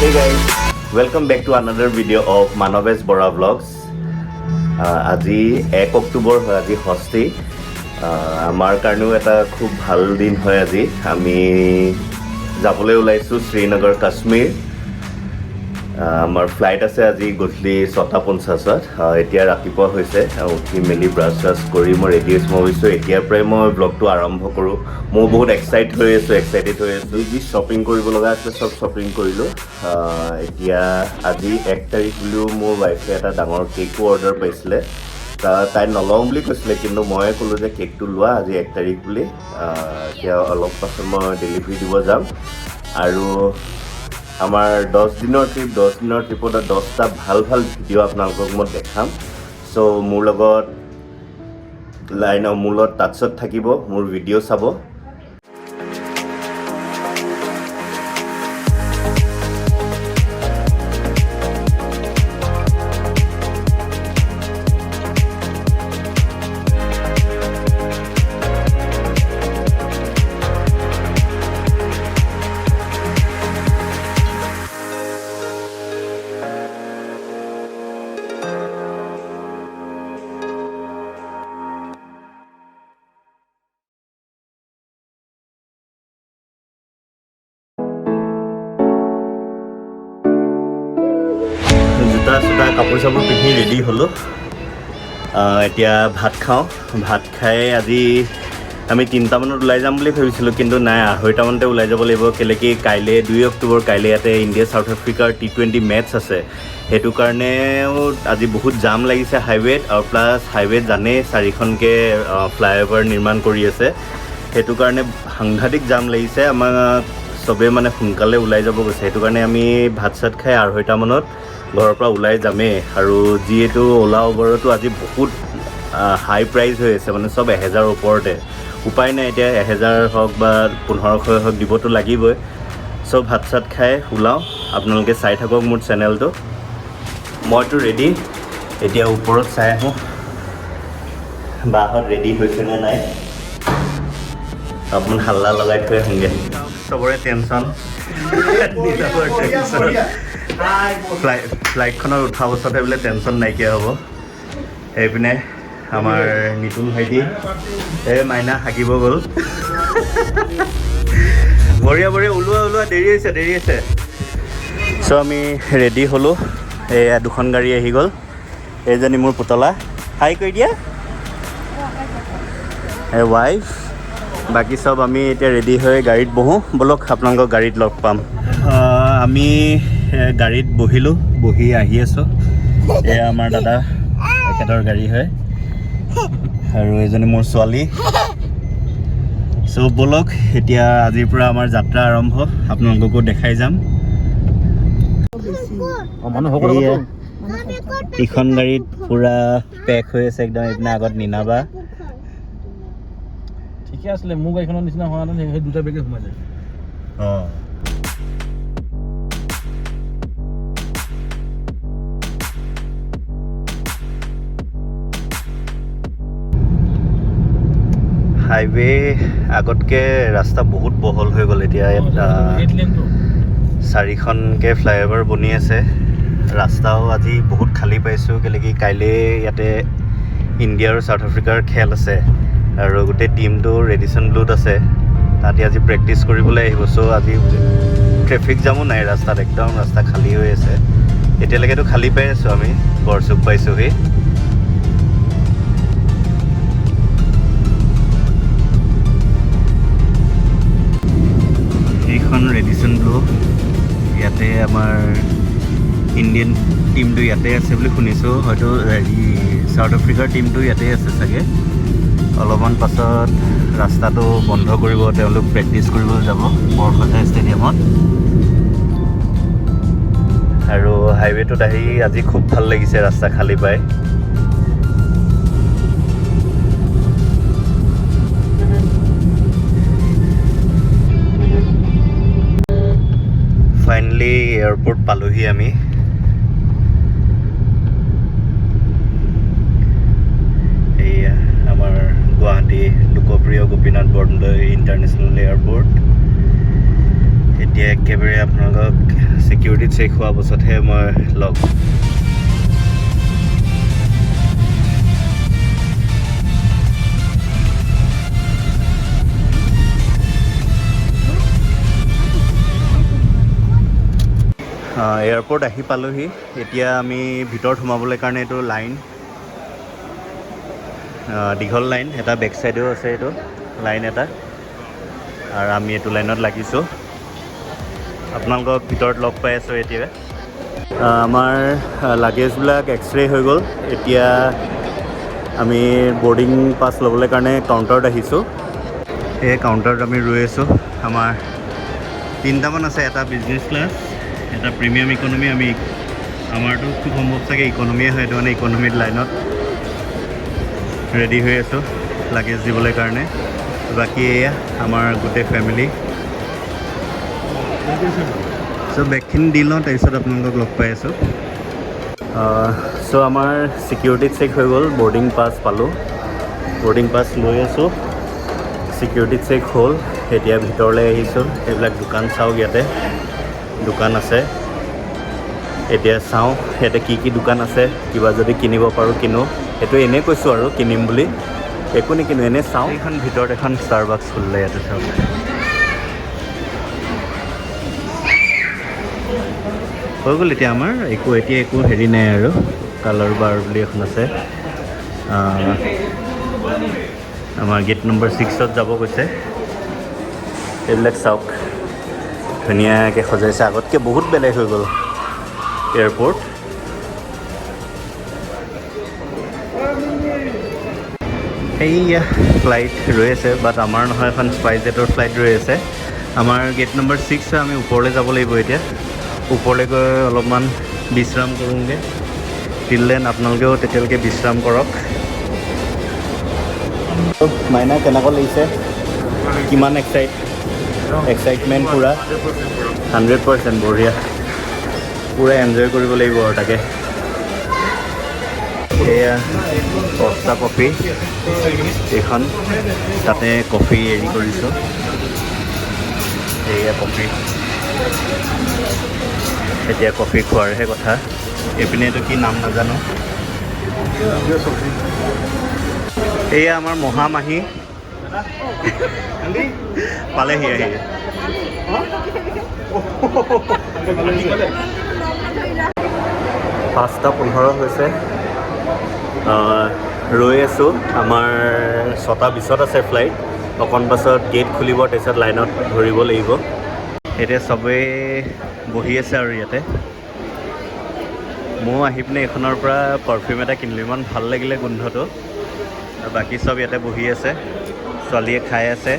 Hey guys, welcome back to another video of Manab Borah vlogs. আজি 1 অক্টোবৰ হয় আজি হস্তি আমাৰ কাৰণেও এটা খুব ভাল দিন হয় আজি আমি যাবলৈ ওলাইছো শ্ৰীনগৰ কাশ্মীৰ আমাৰ ফ্লাইট আছে আজি গধূলি 6:50 এতিয়া ৰাতিপুৱা হৈছে উঠি মেলি ব্ৰাছ কৰি মই ৰেডি হৈছোঁ মই ভাবিছোঁ এতিয়াৰ পৰাই মই ব্লগটো আৰম্ভ কৰোঁ মই বহুত এক্সাইটেড হৈ আছোঁ যি শ্বপিং কৰিব লগা আছে চব শ্বপিং কৰিলোঁ এতিয়া আজি 1 তাৰিখ বুলিও মোৰ ৱাইফে এটা ডাঙৰ কেকো অৰ্ডাৰ পাইছিলে তাই নলওঁ বুলি কৈছিলে কিন্তু মই ক'লোঁ যে কেকটো লোৱা আজি 1 তাৰিখ বুলি এতিয়া অলপ পাছত মই ডেলিভাৰী দিব যাম আৰু আমাৰ 10 দিনৰ ট্ৰিপত 10টা ভাল ভিডিঅ' আপোনালোকক মই দেখাম সো মোৰ লগত টাচত থাকিব মোৰ ভিডিঅ' চাব জোতা কাপোৰ চাপোৰ পিন্ধি ৰেডি হ'লোঁ এতিয়া ভাত খাই আজি আমি 3টা মানত ওলাই যাম বুলি ভাবিছিলোঁ কিন্তু নাই 2:30 মানতে ওলাই যাব লাগিব কেলে কি কাইলৈ 2 অক্টোবৰ কাইলৈ ইয়াতে ইণ্ডিয়া চাউথ আফ্ৰিকাৰ T20 মেটচ আছে সেইটো কাৰণেও আজি বহুত জাম লাগিছে হাইৱেত আৰু প্লাছ হাইৱেত জানেই 4খনকৈ ফ্লাইঅভাৰ নিৰ্মাণ কৰি আছে সেইটো কাৰণে সাংঘাতিক জাম লাগিছে আমাক চবেই মানে সোনকালে ওলাই যাব গৈছে সেইটো কাৰণে আমি ভাত চাত খাই 2:30 মানত ঘৰৰ পৰা ওলাই যামেই আৰু যিহেতু ওলা উবৰতো আজি বহুত হাই প্ৰাইচ হৈ আছে মানে সব 1000 ওপৰতে উপায় নাই এতিয়া 1000 হওক বা 1500 হওক দিবতো লাগিবই সব ভাত চাত খাই ওলাওঁ আপোনালোকে চাই থাকক মোৰ চেনেলটো মইতো ৰেডি এতিয়া ওপৰত চাই আহোঁ বাহঁত ৰেডি হৈছে নে নাই অকণমান হাল্লা লগাই থৈ আহোঁগৈ চবৰে টেনশ্যন ফ্লাইটখনত উঠাৰ পাছতহে বোলে টেনশ্যন নাইকিয়া হ'ব এইপিনে আমাৰ নিতুল ভাইটি মাইনা হাকিব গ'ল বঢ়িয়া ওলোৱা দেৰি হৈছে চ' আমি ৰেডি হ'লোঁ এয়া 2খন গাড়ী আহি গ'ল এইজনী মোৰ পুতলা হাই কৰি দিয়া ৱাইফ বাকী চব আমি এতিয়া ৰেডি হৈ গাড়ীত বহোঁ ব'লক আপোনালোকক গাড়ীত লগ পাম আমি গাড়ীত বহি আহি আছোঁ এয়া আমাৰ দাদা এখেতৰ গাড়ী হয় আৰু এজনী মোৰ ছোৱালী চব ব'লক এতিয়া আজিৰ পৰা আমাৰ যাত্ৰা আৰম্ভ আপোনালোককো দেখাই যাম ইখন গাড়ীত পুৰা পেক হৈ আছে একদম এইপিনে আগত নিনাবা ঠিকে আছিলে মোৰ গাড়ীখনৰ নিচিনা হোৱা নাই সেই দুটা বেগে সোমাই যায় হাইৱে আগতকৈ ৰাস্তা বহুত বহল হৈ গ'ল এতিয়া ইয়াত 4খনকৈ ফ্লাইঅভাৰ বনি আছে ৰাস্তাও আজি বহুত খালী পাইছোঁ কেলৈ কি কাইলৈ ইয়াতে ইণ্ডিয়া আৰু চাউথ আফ্ৰিকাৰ খেল আছে আৰু গোটেই টিমটো ৰেডিশ্যন ব্লুত আছে তাতে আজি প্ৰেক্টিচ কৰিবলৈ আহিব চ' আজি ট্ৰেফিক জামো নাই ৰাস্তাত একদম ৰাস্তা খালী হৈ আছে এতিয়ালৈকেতো খালী পাই আছোঁ আমি বৰচুক পাইছোঁহি এইখন ৰেডিশ্যন ব্লু ইয়াতে আমাৰ ইণ্ডিয়ান টিমটো ইয়াতে আছে বুলি শুনিছোঁ হয়তো চাউথ আফ্ৰিকাৰ টিমটো ইয়াতে আছে চাগে অলপমান পাছত ৰাস্তাটো বন্ধ কৰিব তেওঁলোক প্ৰেক্টিচ কৰিবলৈ যাব বৰসজাই ষ্টেডিয়ামত আৰু হাইৱেটোত আহি আজি খুব ভাল লাগিছে ৰাস্তা খালী পাই ফাইনেলি এয়াৰপৰ্ট পালোহি আমি এয়া আমাৰ গুৱাহাটী লোকপ্ৰিয় গোপীনাথ বৰদলৈ ইণ্টাৰনেশ্যনেল এয়াৰপৰ্ট এতিয়া একেবাৰে আপোনালোকক ছিকিউৰিটিত চেক হোৱাৰ পাছতহে মই লগ এয়াৰপৰ্ট আহি পালোহি এতিয়া আমি ভিতৰত সোমাবলৈ কাৰণে এইটো লাইন দীঘল লাইন এটা বেক চাইডেও আছে এইটো লাইন এটা আৰু আমি এইটো লাইনত লাগিছোঁ আপোনালোকক ভিতৰত লগ পাই আছোঁ এতিয়া আমাৰ লাগেজবিলাক এক্সৰে হৈ গ'ল এতিয়া আমি বৰ্ডিং পাছ ল'বলৈ কাৰণে কাউণ্টাৰত আহিছোঁ সেই কাউণ্টাৰত আমি ৰৈ আছোঁ আমাৰ 3টামান আছে এটা বিজনেছ ক্লাছ এটা প্ৰিমিয়াম ইকনমি আমি আমাৰতো খুব সম্ভৱ চাগে ইকনমিয়ে হয় এইটো মানে ইকনমিৰ লাইনত ৰেডি হৈ আছোঁ লাগেজ দিবলৈ কাৰণে বাকী এয়া আমাৰ গোটেই ফেমিলি চ' বেগখিনি দি লওঁ তাৰপিছত আপোনালোকক লগ পাই আছোঁ চ' আমাৰ ছিকিউৰিটিত চেক হৈ গ'ল বৰ্ডিং পাছ পালোঁ বৰ্ডিং পাছ লৈ আছোঁ ছিকিউৰিটিত চেক হ'ল এতিয়া ভিতৰলৈ আহিছোঁ এইবিলাক দোকান চাওঁ ইয়াতে দোকান আছে এতিয়া চাওঁ ইয়াতে কি দোকান আছে কিবা যদি কিনিব পাৰোঁ কিনো এইটো এনেই কৈছোঁ আৰু কিনিম বুলি একো নিকিনো এনেই চাওঁ এইখন ভিতৰত এখন ষ্টাৰবাক্স খুলিলে ইয়াতে চাওঁ হৈ গ'ল এতিয়া আমাৰ এতিয়া একো হেৰি নাই আৰু কালাৰ বাৰ বুলি এখন আছে আমাৰ গেট নম্বৰ 6ত যাব কৈছে এইবিলাক চাওক ধুনীয়াকৈ সজাইছে আগতকৈ বহুত বেলেগ হৈ গ'ল এয়াৰপৰ্ট এইয়া ফ্লাইট ৰৈ আছে বাট আমাৰ নহয় এখন স্পাইজেটৰ ফ্লাইট ৰৈ আছে আমাৰ গেট নম্বৰ 6 হয় আমি ওপৰলৈ যাব লাগিব এতিয়া ওপৰলৈ গৈ অলপমান বিশ্ৰাম কৰোঁগৈ টিল দেন আপোনালোকেও তেতিয়ালৈকে বিশ্ৰাম কৰক মাইনা কেনেকুৱা লাগিছে কিমান এক্সাইটমেণ্ট পূৰা 100% বঢ়িয়া পূৰা এনজয় কৰিব লাগিব আৰু তাকে এয়া কষ্টা কফি এইখন তাতে কফি হেৰি কৰিছোঁ এয়া কফি এতিয়া কফি খোৱাৰহে কথা এইপিনে এইটো কি নাম নাজানো এয়া আমাৰ মহামাহী পালেহি আহি 5:15 হৈছে ৰৈ আছোঁ আমাৰ 6:20 আছে ফ্লাইট অকণ পাছত গেট খুলিব তাৰপিছত লাইনত ধৰিব লাগিব এতিয়া চবেই বহি আছে আৰু ইয়াতে ময়ো আহি পিনে এইখনৰ পৰা পাৰফিউম এটা কিনিলোঁ ইমান ভাল লাগিলে গোন্ধটো আৰু বাকী চব ইয়াতে বহি আছে ছোৱালীয়ে খাই আছে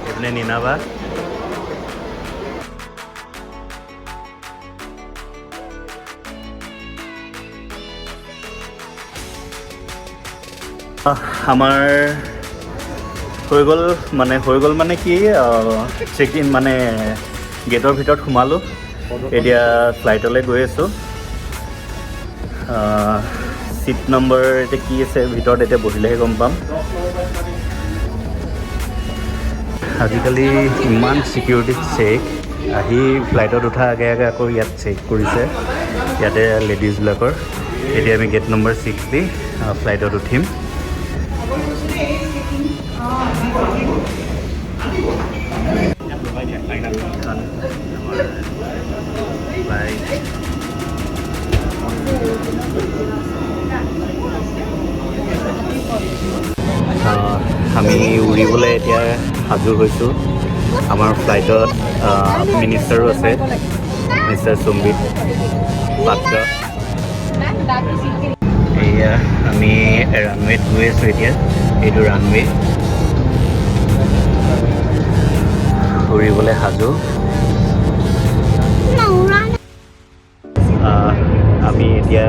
এইপিনে নিনাবা আমাৰ হৈ গ'ল মানে কি চেক ইন মানে গেটৰ ভিতৰত সোমালোঁ এতিয়া ফ্লাইটলৈ গৈ আছোঁ ছিট নম্বৰ এতিয়া কি আছে ভিতৰত এতিয়া বহিলেহে গম পাম আজিকালি ইমান ছিকিউৰিটি চেক আহি ফ্লাইটত উঠা আগে আকৌ ইয়াত চেক কৰিছে ইয়াতে লেডিজবিলাকৰ এতিয়া আমি গেট নম্বৰ 6 দি ফ্লাইটত উঠিম আমি উৰিবলৈ এতিয়া সাজু হৈছোঁ আমাৰ ফ্লাইটত মিনিষ্টাৰো আছে মিষ্টাৰ সম্বিত পাত্ৰ এয়া আমি ৰানৱেত গৈ আছোঁ এতিয়া এইটো ৰানৱে উৰিবলৈ সাজু আমি এতিয়া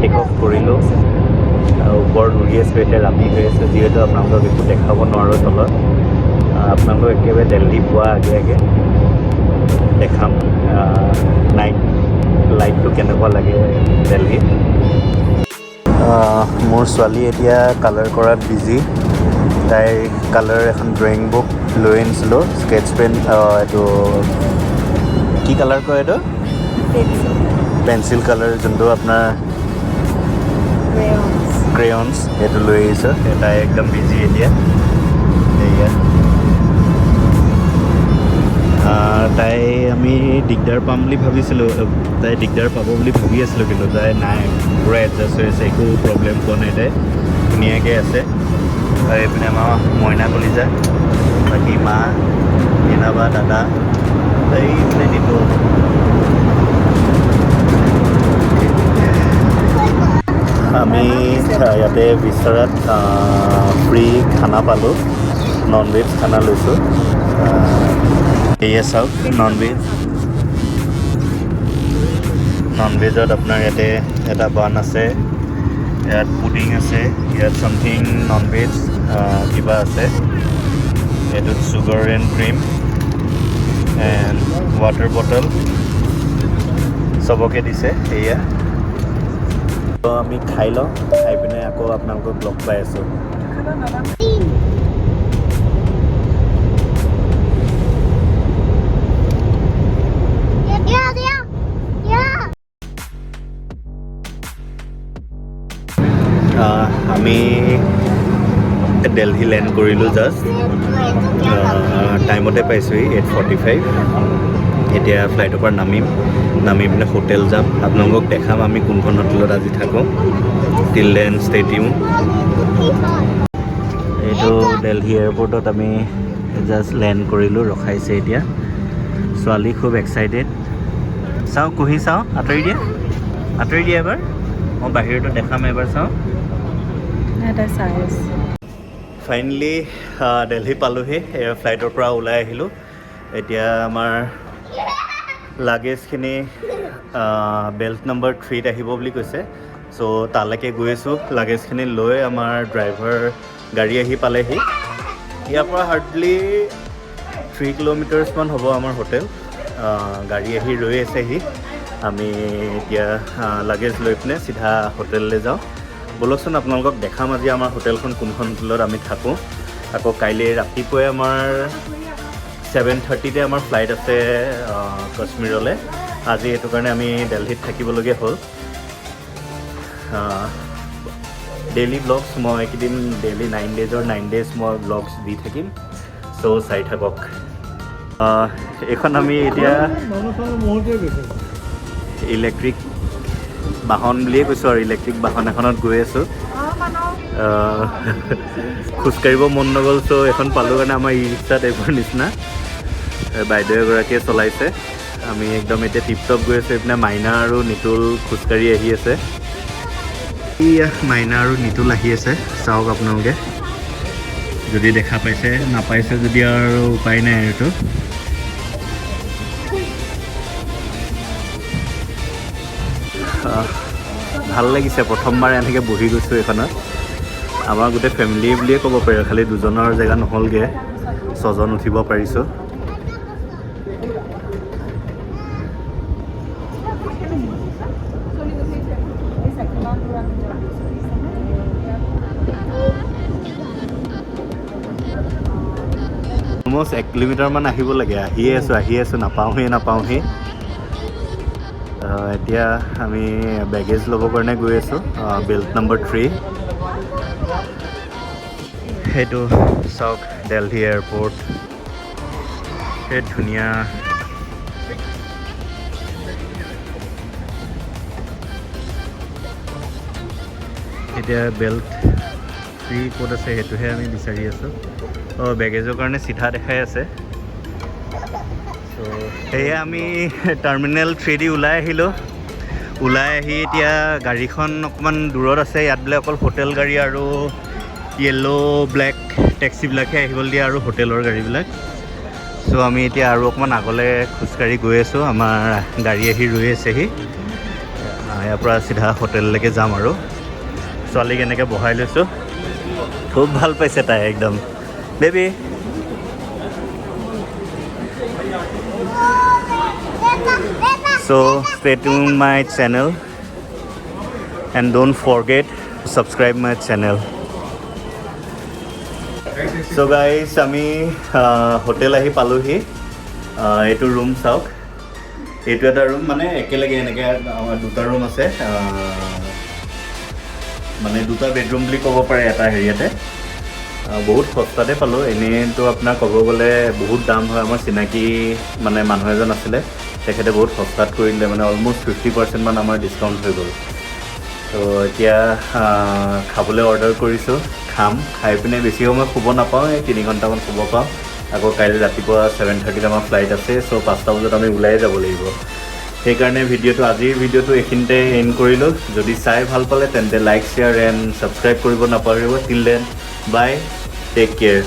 টেক অফ কৰিলোঁ ওপৰত উৰি আছোঁ এতিয়া ৰাতি হৈ আছে যিহেতু আপোনালোকক একো দেখাব নোৱাৰোঁ তলত আপোনালোকক একেবাৰে দিল্লী পোৱা আগে দেখাম লাইটটো কেনেকুৱা লাগে দিল্লীত মোৰ ছোৱালী এতিয়া কালাৰ কৰাত বিজি তাই কালাৰ এখন ড্ৰয়িং বুক লৈ আনিছিলোঁ স্কেটছ পেন এইটো কি কালাৰ কয় এইটো পেঞ্চিল কালাৰ যোনটো আপোনাৰ ক্ৰেয়নছ সেইটো লৈ আহিছোঁ তাই একদম বিজি এতিয়া এয়া তাই আমি দিগদাৰ পাম বুলি ভাবিছিলোঁ তাই দিগদাৰ পাব বুলি ভাবি আছিলোঁ কিন্তু তাই নাই পূৰা এডজাষ্ট হৈ আছে একো প্ৰব্লেম পোৱা নাই তাই ধুনীয়াকৈ আছে আৰু এইপিনে আমাৰ মইনা কলিজা বাকী মা মীনাবা দাদা এইপিনে নিতু আমি ইয়াতে বিচৰাত ফ্ৰী খানা পালোঁ নন ভেজ খানা লৈছোঁ এয়া চাওক নন ভেজত আপোনাৰ ইয়াতে এটা বান আছে ইয়াত পুডিং আছে ইয়াত চামথিং নন ভেজ কিবা আছে এইটোত sugar and cream and water bottle চবকে দিছে এয়া তো আমি খাই লওঁ খাই পিনে আকৌ আপোনালোকক লগ পাই আছোঁ আমি দিল্লী লেণ্ড কৰিলোঁ জাষ্ট টাইমতে পাইছোঁহি 8:45 এতিয়া ফ্লাইটৰ পৰা নামি পিনে হোটেল যাম আপোনালোকক দেখাম আমি কোনখন হোটেলত আজি থাকোঁ টিল দেন ষ্টে টিউন এইটো দিল্লী এয়াৰপৰ্টত আমি জাষ্ট লেণ্ড কৰিলোঁ ৰখাইছে এতিয়া ছোৱালী খুব এক্সাইটেড চাওঁ কুহি চাওঁ আঁতৰি দিয়ে এবাৰ মই বাহিৰতো দেখাম এবাৰ চাওঁ ফাইনেলি দিল্লী পালোঁহি এয়াৰ ফ্লাইটৰ পৰা ওলাই আহিলোঁ এতিয়া আমাৰ লাগেজখিনি বেল্ট নম্বৰ 3ত আহিব বুলি কৈছে চ' তালৈকে গৈ আছোঁ লাগেজখিনি লৈ আমাৰ ড্ৰাইভাৰ গাড়ী আহি পালেহি ইয়াৰ পৰা হাৰ্ডলি 3 কিলোমিটাৰ্ছমান হ'ব আমাৰ হোটেল গাড়ী আহি ৰৈ আছেহি আমি এতিয়া লাগেজ লৈ পিনে চিধা হোটেললৈ যাওঁ ব'লকচোন আপোনালোকক দেখাম আজি আমাৰ হোটেলখন কোনখন হোটেলত আমি থাকোঁ আকৌ কাইলৈ ৰাতিপুৱাই আমাৰ 7:30তে আমাৰ ফ্লাইট আছে কাশ্মীৰলৈ আজি সেইটো কাৰণে আমি দিল্লীত থাকিবলগীয়া হ'ল ডেইলি ব্লগছ মই এইকেইদিন ডেইলি 9 ডেজৰ 9 ডেজ মই ব্লগছ দি থাকিম চ' চাই থাকক এইখন আমি এতিয়া ইলেক্ট্ৰিক বাহন বুলিয়ে কৈছোঁ আৰু ইলেক্ট্ৰিক বাহন এখনত গৈ আছোঁ খোজকাঢ়িব মন নগ'ল চ' এখন পালোঁ কাৰণে আমাৰ ই ৰিক্সা টাইপৰ নিচিনা বাইদেউ এগৰাকীয়ে চলাইছে আমি একদম এতিয়া টিপটপ গৈ আছোঁ এইপিনে মাইনা আৰু নিতুল খোজকাঢ়ি আহি আছে মাইনা আৰু নিতুল আহি আছে চাওক আপোনালোকে যদি দেখা পাইছে নাপাইছে যদি আৰু উপায় নাই এইটো ভাল লাগিছে প্ৰথমবাৰ এনেকৈ বহি গৈছোঁ এইখনত আমাৰ গোটেই ফেমিলি বুলিয়ে ক'ব পাৰি খালি দুজনৰ জেগা নহ'লগৈ 6জন উঠিব পাৰিছোঁ অলমষ্ট 1 কিলোমিটাৰমান আহিব লাগে আহিয়ে আছোঁ নাপাওঁহি এতিয়া আমি বেগেজ ল'বৰ কাৰণে গৈ আছোঁ বেল্ট নম্বৰ 3 সেইটো চাওক দিল্লী এয়াৰপৰ্ট সেই ধুনীয়া এতিয়া বেল্ট 3 ক'ত আছে সেইটোহে আমি বিচাৰি আছোঁ বেগেজৰ কাৰণে চিধা দেখাই আছে চ' সেয়ে আমি টাৰ্মিনেল 3 দি ওলাই আহি এতিয়া গাড়ীখন অকণমান দূৰত আছে ইয়াত বোলে অকল হোটেল গাড়ী আৰু য়েল্ল' ব্লেক টেক্সিবিলাকহে আহিবলৈ দিয়ে আৰু হোটেলৰ গাড়ীবিলাক চ' আমি এতিয়া আৰু অকণমান আগলৈ খোজকাঢ়ি গৈ আছোঁ আমাৰ গাড়ী আহি ৰৈ আছেহি ইয়াৰ পৰা চিধা হোটেললৈকে যাম আৰু ছোৱালীক এনেকৈ বহাই লৈছোঁ খুব ভাল পাইছে তাই একদম baby so stay tuned my channel and don't forget to subscribe my channel so' guys আমি হোটেল আহি পালোহি এইটো ৰুম চাওক এইটো এটা ৰুম মানে একেলগে এনেকৈ আমাৰ দুটা ৰুম আছে মানে দুটা বেডৰুম বুলি ক'ব পাৰে এটা হেৰিয়াতে বহুত সস্তাতে পালোঁ এনেইতো আপোনাৰ ক'ব গ'লে বহুত দাম হয় আমাৰ চিনাকি মানে মানুহ এজন আছিলে তেখেতে বহুত সস্তাত কৰি দিলে মানে অলম'ষ্ট 50% মান আমাৰ ডিছকাউণ্ট হৈ গ'ল তো এতিয়া খাবলৈ অৰ্ডাৰ কৰিছোঁ খাম খাই পিনে বেছি সময় শুব নাপাওঁ এই 3 ঘণ্টামান শুব পাওঁ আকৌ কাইলৈ ৰাতিপুৱা 7:30 আমাৰ ফ্লাইট আছে চ' 5টা বজাত আমি ওলাই যাব লাগিব সেইকাৰণে আজিৰ ভিডিঅ'টো এইখিনিতে এণ্ড কৰিলোঁ যদি চাই ভাল পালে তেন্তে লাইক শ্বেয়াৰ এণ্ড ছাবস্ক্ৰাইব কৰিব নাপাহৰিব till then bye take care